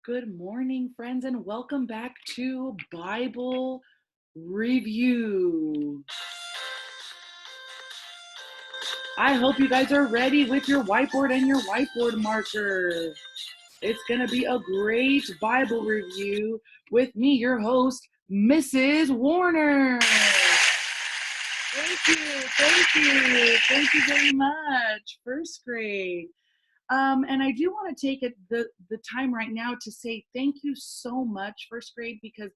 Good morning, friends, and welcome back to Bible Review. I hope you guys are ready with your whiteboard and your whiteboard marker. It's going to be a great Bible review with me, your host, Mrs. Warner. Thank you very much. First grade. And I do want to take the time right now to say thank you so much, first grade, because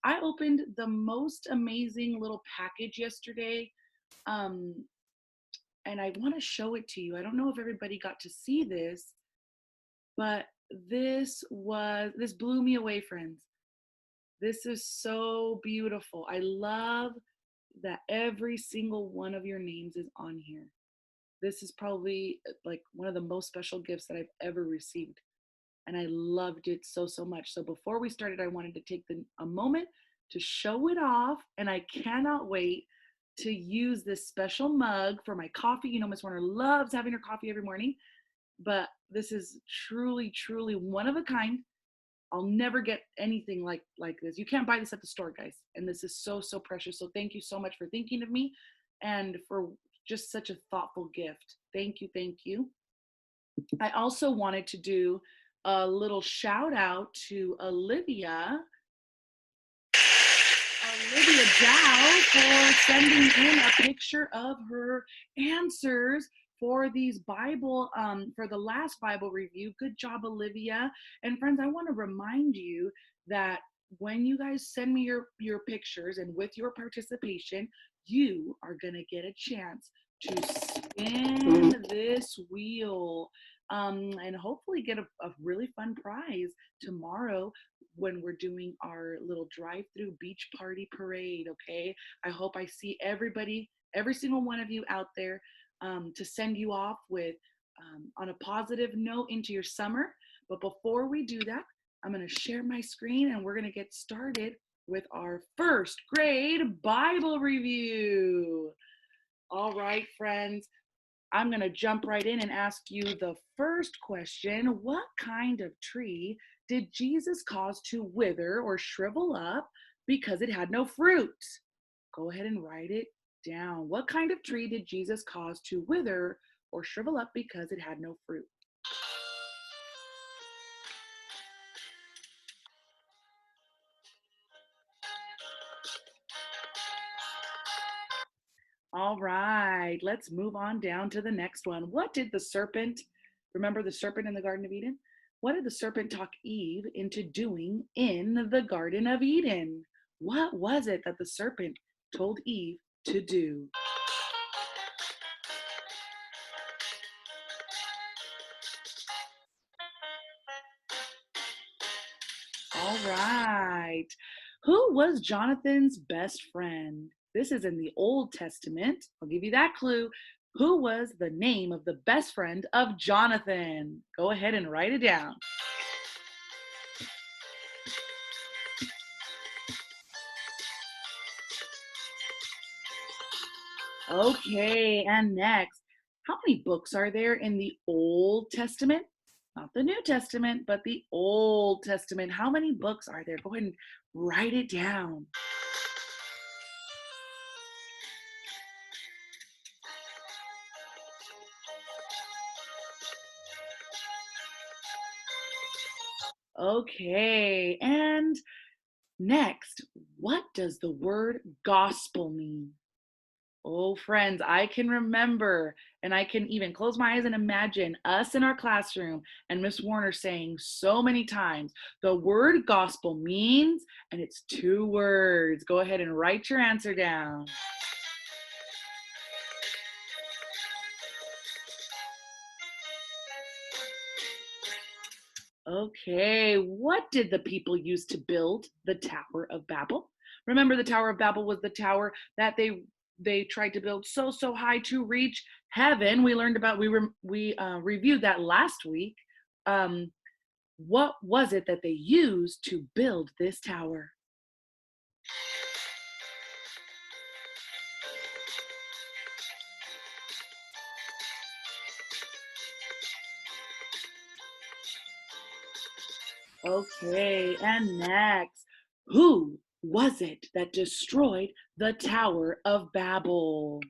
I opened the most amazing little package yesterday. And I want to show it to you. I don't know if everybody got to see this, but this blew me away, friends. This is so beautiful. I love that every single one of your names is on here. This is probably like one of the most special gifts that I've ever received. And I loved it so much. So before we started, I wanted to take a moment to show it off. And I cannot wait to use this special mug for my coffee. You know, Miss Warner loves having her coffee every morning, but this is truly one of a kind. I'll never get anything like this. You can't buy this at the store, guys. And this is so precious. So thank you so much for thinking of me and for just such a thoughtful gift. Thank you. I also wanted to do a little shout out to Olivia Dow for sending in a picture of her answers for these for the last Bible review. Good job, Olivia. And friends, I want to remind you that when you guys send me your pictures and with your participation, you are going to get a chance to spin this wheel and hopefully get a really fun prize tomorrow when we're doing our little drive-through beach party parade. Okay, I hope I see everybody, every single one of you out there, to send you off with on a positive note into your summer. But before we do that, I'm going to share my screen and we're going to get started with our first grade Bible review. All right, friends, I'm going to jump right in and ask you the first question. What kind of tree did Jesus cause to wither or shrivel up because it had no fruit? Go ahead and write it down. What kind of tree did Jesus cause to wither or shrivel up because it had no fruit? All right, let's move on down to the next one. What did the serpent, remember the serpent in the Garden of Eden? What did the serpent talk Eve into doing in the Garden of Eden? What was it that the serpent told Eve to do? All right. Who was Jonathan's best friend? This is in the Old Testament. I'll give you that clue. Who was the name of the best friend of Jonathan? Go ahead and write it down. Okay, and next, how many books are there in the Old Testament? Not the New Testament, but the Old Testament. How many books are there? Go ahead and write it down. Okay, and next, what does the word gospel mean? Oh, friends, I can remember and I can even close my eyes and imagine us in our classroom and Miss Warner saying so many times, the word gospel means, and it's 2 words. Go ahead and write your answer down. Okay, what did the people use to build the Tower of Babel? Remember, the Tower of Babel was the tower that they tried to build so high to reach heaven. We learned about we reviewed that last week. What was it that they used to build this tower? Okay, and next, who was it that destroyed the Tower of Babel?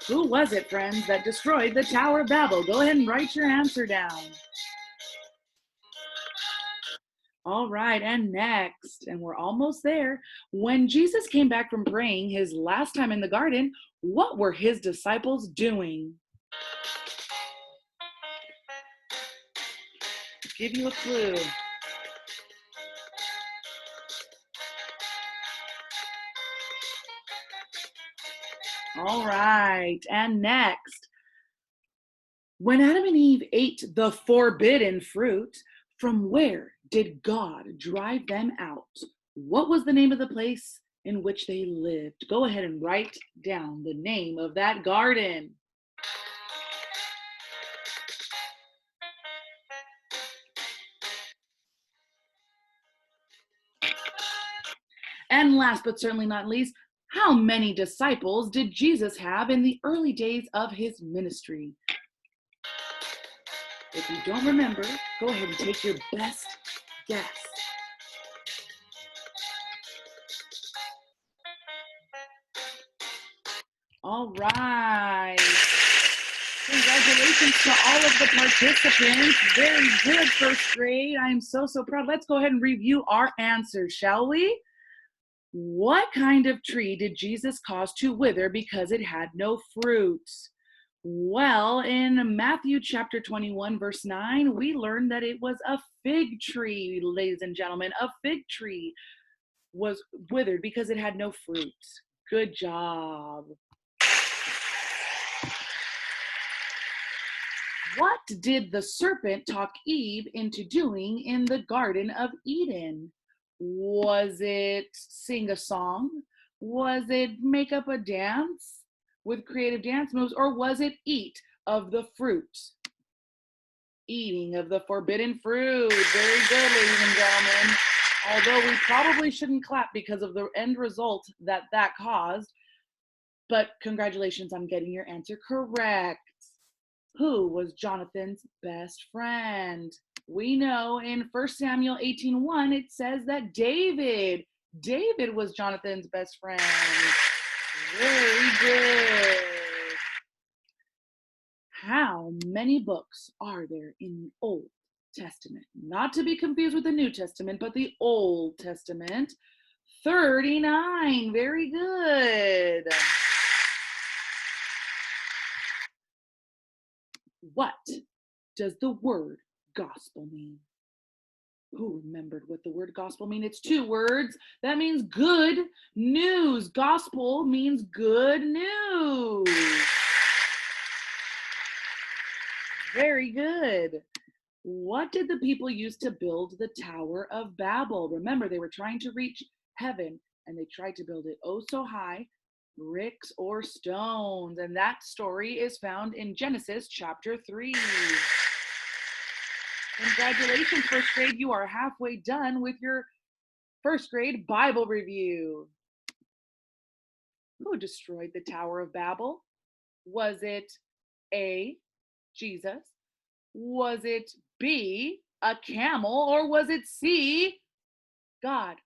Who was it, friends, that destroyed the Tower of Babel? Go ahead and write your answer down. All right, and next, and we're almost there. When Jesus came back from praying his last time in the garden, what were his disciples doing? Give you a clue. All right, and next, when Adam and Eve ate the forbidden fruit, from where did God drive them out? What was the name of the place in which they lived? Go ahead and write down the name of that garden. And last but certainly not least, how many disciples did Jesus have in the early days of his ministry? If you don't remember, go ahead and take your best guess. All right. Congratulations to all of the participants. Very good, first grade. I am so proud. Let's go ahead and review our answers, shall we? What kind of tree did Jesus cause to wither because it had no fruit? Well, in Matthew chapter 21, verse 9, we learned that it was a fig tree, ladies and gentlemen. A fig tree was withered because it had no fruit. Good job. What did the serpent talk Eve into doing in the Garden of Eden? Was it sing a song? Was it make up a dance with creative dance moves? Or was it eat of the fruit? Eating of the forbidden fruit. Very good, ladies and gentlemen. Although we probably shouldn't clap because of the end result that caused. But congratulations on getting your answer correct. Who was Jonathan's best friend? We know in 1 Samuel 18:1 it says that David was Jonathan's best friend. Very good. How many books are there in the Old Testament? Not to be confused with the New Testament, but the Old Testament. 39. Very good. What does the word gospel mean? Who remembered what the word gospel means? It's two words. That means good news. Gospel means good news. Very good. What did the people use to build the Tower of Babel? Remember, they were trying to reach heaven and they tried to build it oh so high, bricks or stones. And that story is found in Genesis chapter 3. Congratulations, first grade. You are halfway done with your first grade Bible review. Who destroyed the Tower of Babel? Was it A, Jesus? Was it B, a camel? Or was it C, God?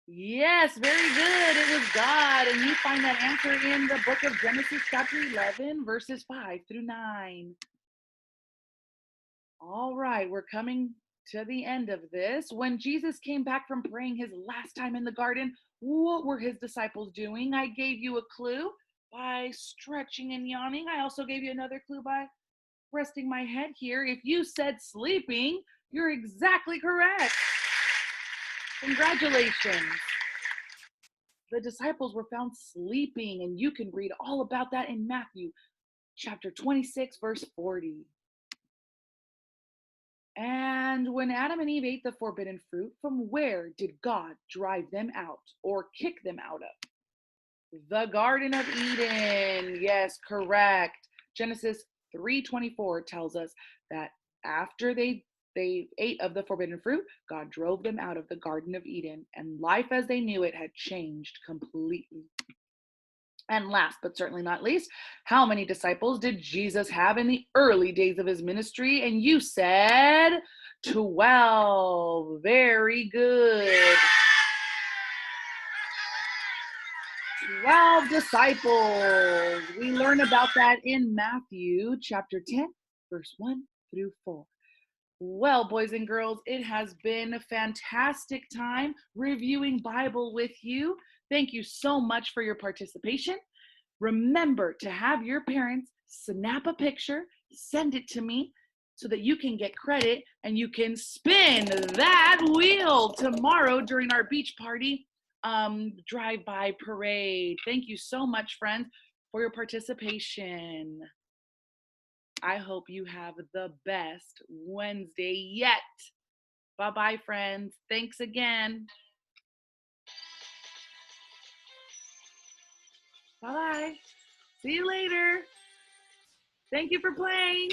Yes, very good. It was God. And you find that answer in the book of Genesis chapter 11, verses 5 through 9. All right, we're coming to the end of this. When Jesus came back from praying his last time in the garden, what were his disciples doing? I gave you a clue by stretching and yawning. I also gave you another clue by resting my head here. If you said sleeping, you're exactly correct. Congratulations. The disciples were found sleeping, and you can read all about that in Matthew chapter 26, verse 40. And when Adam and Eve ate the forbidden fruit, from where did God drive them out or kick them out of? The Garden of Eden. Yes, correct. Genesis 3:24 tells us that after they ate of the forbidden fruit, God drove them out of the Garden of Eden, and life as they knew it had changed completely. And last but certainly not least, how many disciples did Jesus have in the early days of his ministry? And you said 12. Very good. 12 disciples. We learn about that in Matthew chapter 10, verse 1 through 4. Well, boys and girls, it has been a fantastic time reviewing Bible with you. Thank you so much for your participation. Remember to have your parents snap a picture, send it to me so that you can get credit and you can spin that wheel tomorrow during our beach party drive-by parade. Thank you so much, friends, for your participation. I hope you have the best Wednesday yet. Bye-bye, friends. Thanks again. Bye-bye. See you later. Thank you for playing.